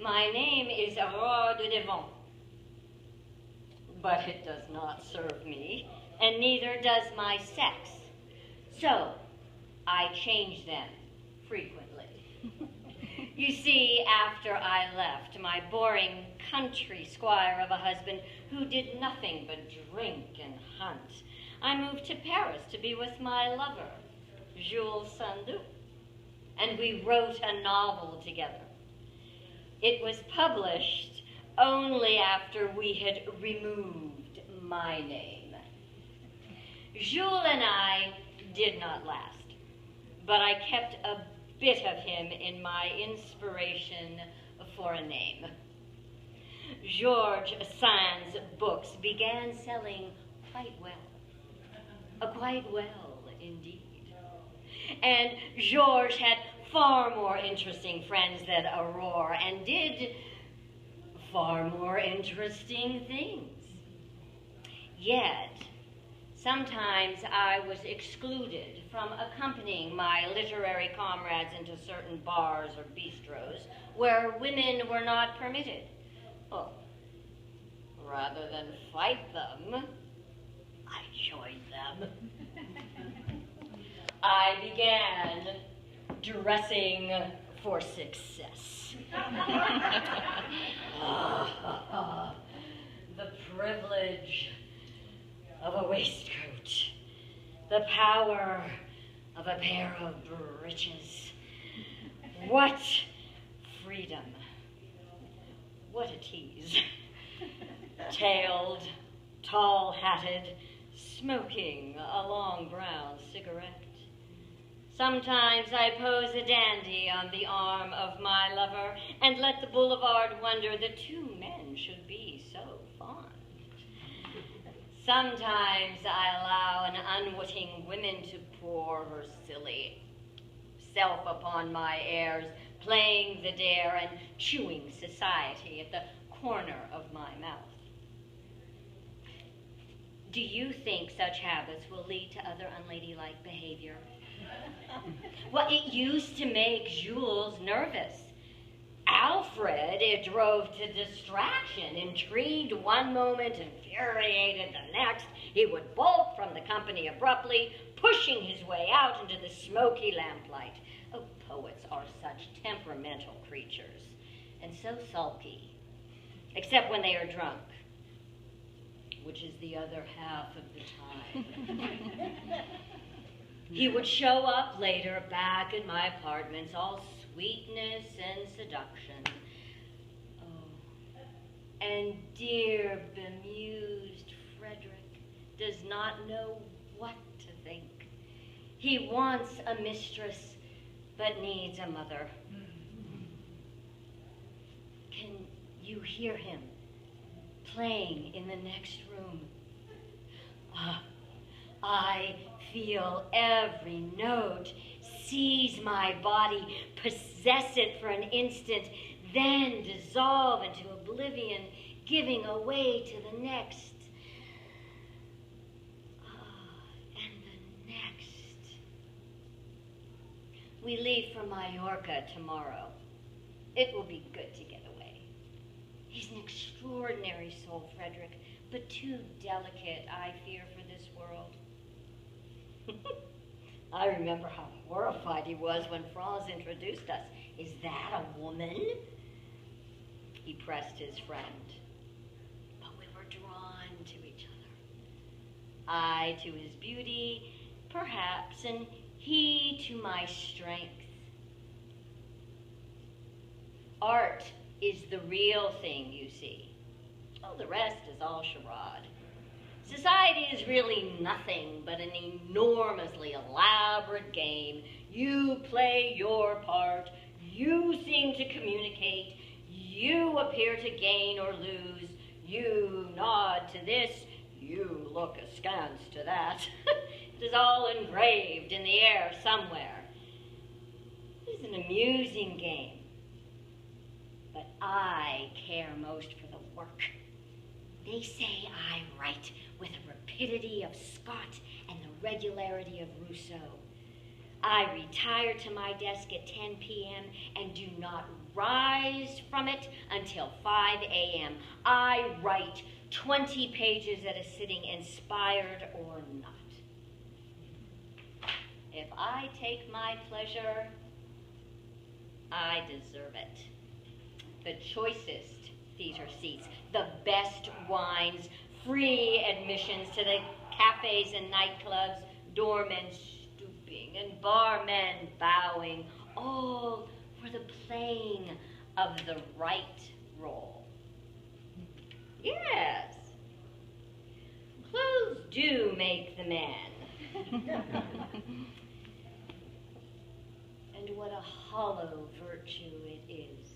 My name is Aurore de Devant, but it does not serve me, and neither does my sex. So, I change them frequently. You see, after I left my boring country squire of a husband who did nothing but drink and hunt, I moved to Paris to be with my lover, Jules Sandu, and we wrote a novel together. It was published only after we had removed my name. Jules and I did not last, but I kept a bit of him in my inspiration for a name. Georges Sand's books began selling quite well indeed. And Georges had far more interesting friends than Aurore, and did far more interesting things. Yet, sometimes I was excluded from accompanying my literary comrades into certain bars or bistros where women were not permitted. Oh, rather than fight them, I joined them. I began dressing for success. The privilege of a waistcoat, the power of a pair of breeches. What freedom. What a tease. Tailed, tall-hatted, smoking a long brown cigarette. Sometimes I pose a dandy on the arm of my lover and let the boulevard wonder that two men should be so fond. Sometimes I allow an unwitting woman to pour her silly self upon my airs, playing the dare and chewing society at the corner of my mouth. Do you think such habits will lead to other unladylike behavior? Well, it used to make Jules nervous. Alfred, it drove to distraction, intrigued one moment, infuriated the next. He would bolt from the company abruptly, pushing his way out into the smoky lamplight. Oh, poets are such temperamental creatures, and so sulky, except when they are drunk, which is the other half of the time. He would show up later back in my apartments, all sweetness and seduction. Oh, and dear bemused Frederick does not know what to think. He wants a mistress, but needs a mother. Can you hear him playing in the next room? I feel every note, seize my body, possess it for an instant, then dissolve into oblivion, giving away to the next. And the next. We leave for Mallorca tomorrow. It will be good to get away. He's an extraordinary soul, Frederick, but too delicate, I fear, for this world. I remember how horrified he was when Franz introduced us. Is that a woman? He pressed his friend. But we were drawn to each other. I to his beauty, perhaps, and he to my strength. Art is the real thing, you see. Oh, the rest is all charade. Society is really nothing but an enormously elaborate game. You play your part, you seem to communicate, you appear to gain or lose, you nod to this, you look askance to that. It is all engraved in the air somewhere. It is an amusing game, but I care most for the work. They say I write with the rapidity of Scott and the regularity of Rousseau. I retire to my desk at 10 p.m. and do not rise from it until 5 a.m. I write 20 pages at a sitting, inspired or not. If I take my pleasure, I deserve it. The choicest theater seats, the best wines, free admissions to the cafes and nightclubs, doormen stooping and barmen bowing, all for the playing of the right role. Yes, clothes do make the man. And what a hollow virtue it is.